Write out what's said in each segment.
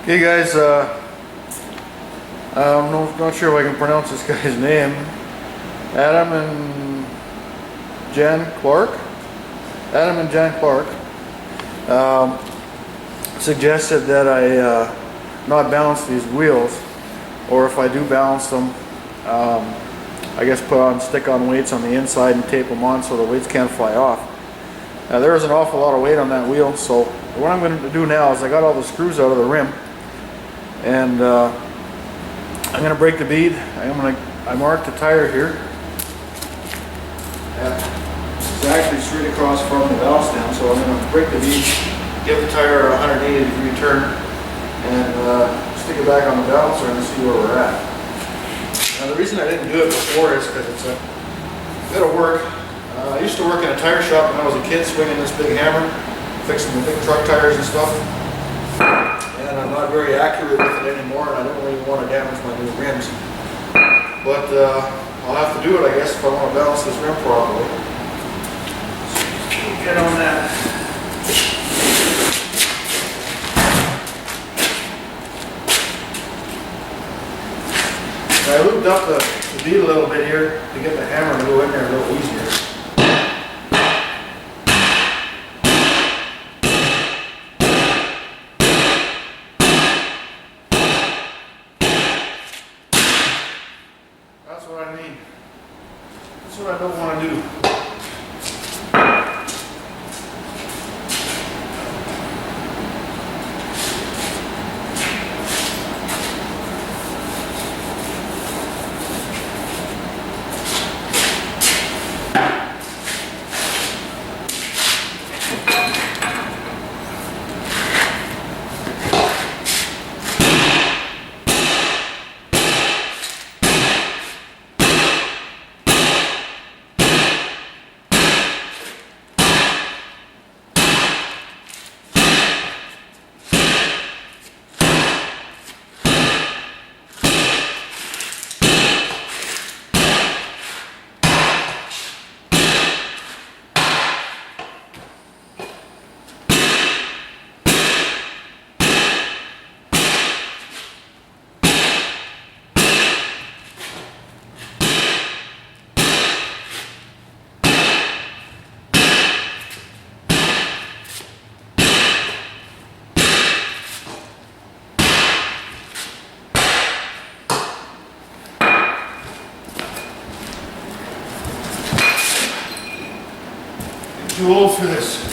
Hey guys, I'm not sure if I can pronounce this guy's name. Adam and Jan Clark. Adam and Jan Clark suggested that I not balance these wheels, or if I do balance them, I guess stick on weights on the inside and tape them on so the weights can't fly off. Now there is an awful lot of weight on that wheel, so what I'm going to do now is I got all the screws out of the rim, and I'm going to break the bead. I marked the tire here. It's actually straight across from the valve stem, so I'm going to break the bead, give the tire a 180-degree turn, and stick it back on the balancer and see where we're at. Now the reason I didn't do it before is because it's a bit of work. I used to work in a tire shop when I was a kid, swinging this big hammer, fixing the big truck tires and stuff. And I'm not very accurate with it anymore, and I don't really want to damage my new rims. But I'll have to do it, I guess, if I want to balance this rim properly. So get on that. I looped up the bead a little bit here to get the hammer to go in there a little easier. That's what I mean. That's what I don't want to do. Too old for this.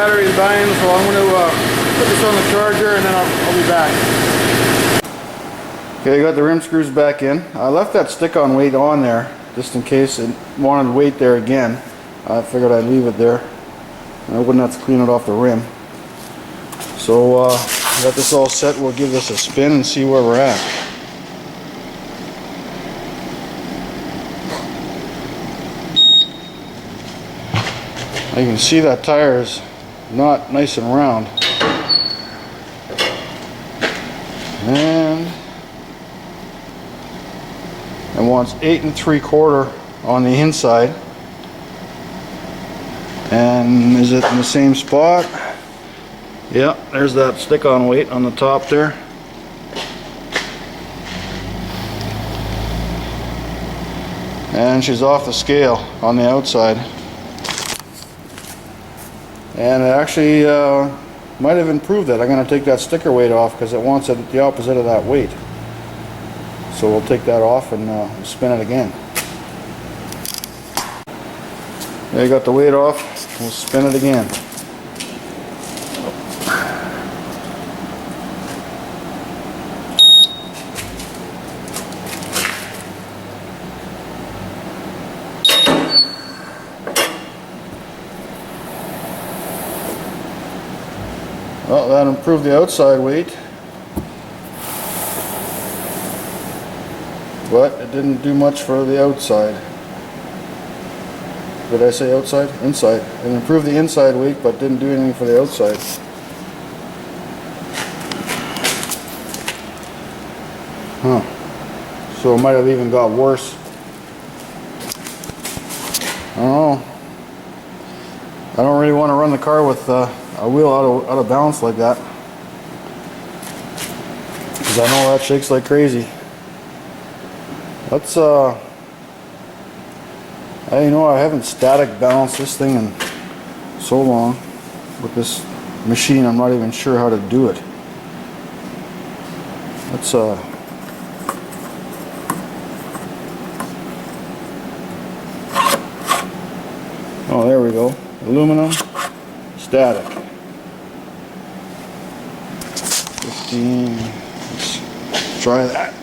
battery is dying, so I'm going to put this on the charger and then I'll be back. Okay, I got the rim screws back in. I left that stick-on weight on there just in case it wanted weight there again. I figured I'd leave it there. I wouldn't have to clean it off the rim. So got this all set. We'll give this a spin and see where we're at. You can see that tire is not nice and round. And it wants 8 3/4 on the inside. And is it in the same spot? Yeah, there's that stick-on weight on the top there. And she's off the scale on the outside. And it actually might have improved that. I'm going to take that sticker weight off because it wants it at the opposite of that weight. So we'll take that off and spin it again. There, you got the weight off. We'll spin it again. Well, that improved the outside weight, but it didn't do much for the outside. Did I say outside? Inside. It improved the inside weight, but didn't do anything for the outside. Huh. So it might have even got worse. I don't know. I don't really want to run the car with a wheel out of balance like that, because I know that shakes like crazy. Let's you know, I haven't static balanced this thing in so long with this machine. I'm not even sure how to do it. Let's oh, there we go. Aluminum, static. 15. Let's try that.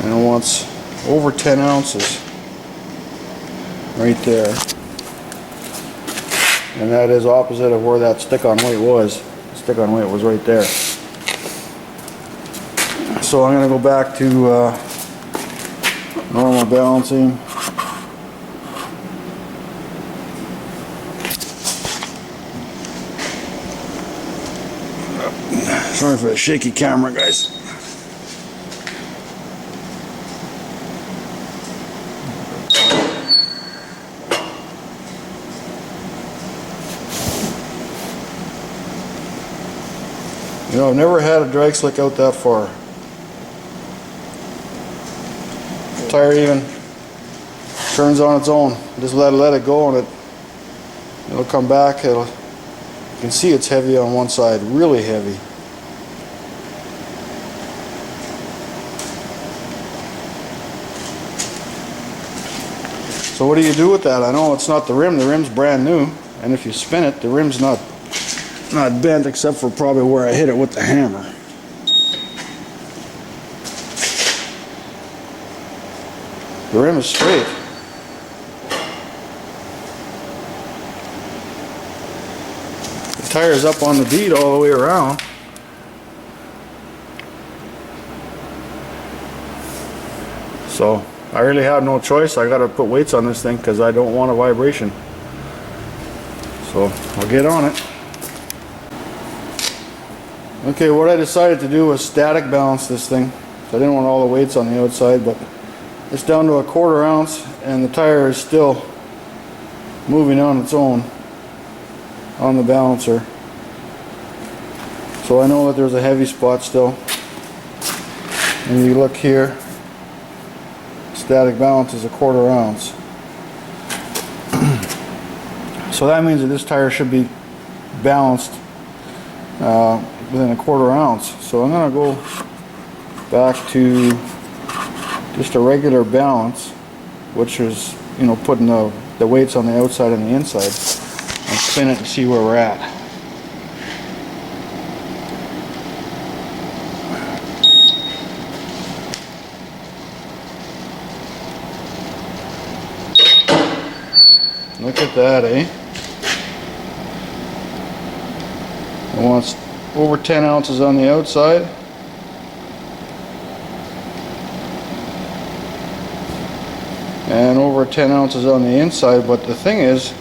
And it wants over 10 ounces right there. And that is opposite of where that stick-on weight was. The stick-on weight was right there. So I'm going to go back to normal balancing. Sorry for the shaky camera, guys. You know, I've never had a drag slick out that far. The tire even turns on its own. Just let it go and it'll come back. You can see it's heavy on one side, really heavy. So what do you do with that? I know it's not the rim. The rim's brand new, and if you spin it, the rim's not bent except for probably where I hit it with the hammer. The rim is straight. The tire's up on the bead all the way around. So I really have no choice. I gotta put weights on this thing because I don't want a vibration. So I'll get on it. Okay, what I decided to do was static balance this thing. So I didn't want all the weights on the outside, but it's down to 1/4 ounce and the tire is still moving on its own on the balancer. So I know that there's a heavy spot still. And you look here, static balance is 1/4 ounce. So that means that this tire should be balanced within a 1/4 ounce. So I'm going to go back to just a regular balance, which is, you know, putting the weights on the outside and the inside, and spin it and see where we're at. Look at that, eh? It wants over 10 ounces on the outside. And over 10 ounces on the inside, but the thing is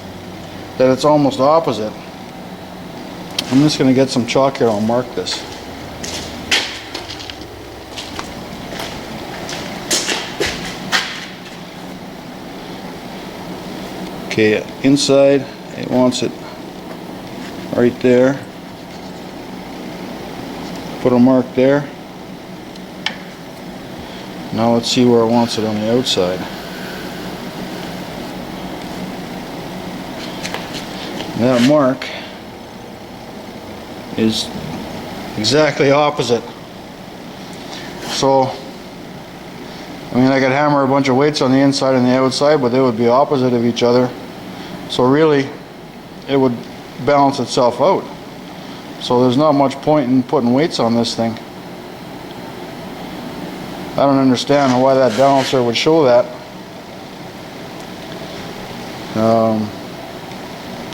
that it's almost opposite. I'm just going to get some chalk here, I'll mark this. Okay, inside it wants it right there. Put a mark there. Now let's see where it wants it on the outside. That mark is exactly opposite. So, I mean, I could hammer a bunch of weights on the inside and the outside, but they would be opposite of each other. So really, it would balance itself out. So there's not much point in putting weights on this thing. I don't understand why that balancer would show that.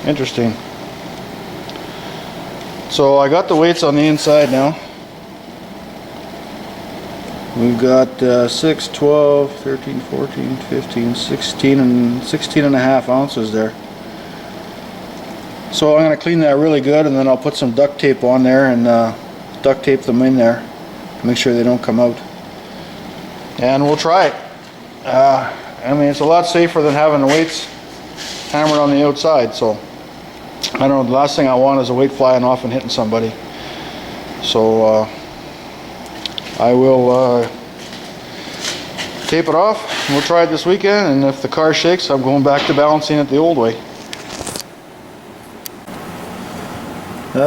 Interesting. So I got the weights on the inside now. We've got 6, 12, 13, 14, 15, 16 and a half ounces there. So I'm going to clean that really good, and then I'll put some duct tape on there and duct tape them in there to make sure they don't come out. And we'll try it. I mean, it's a lot safer than having the weights hammered on the outside. So I don't know, the last thing I want is a weight flying off and hitting somebody. So I will tape it off. We'll try it this weekend, and if the car shakes, I'm going back to balancing it the old way.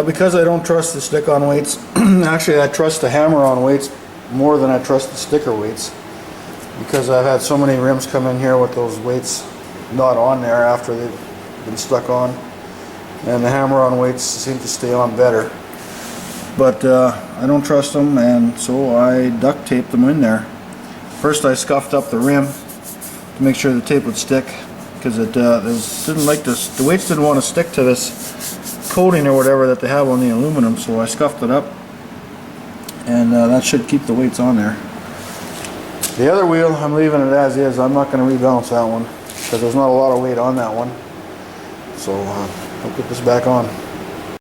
Because I don't trust the stick-on weights, actually I trust the hammer-on weights more than I trust the sticker weights, because I've had so many rims come in here with those weights not on there after they've been stuck on, and the hammer-on weights seem to stay on better. But I don't trust them, and so I duct taped them in there. First I scuffed up the rim to make sure the tape would stick, because it didn't like this. The weights didn't want to stick to this coating or whatever that they have on the aluminum, so I scuffed it up, and that should keep the weights on there. The other wheel, I'm leaving it as is. I'm not going to rebalance that one because there's not a lot of weight on that one. So I'll put this back on.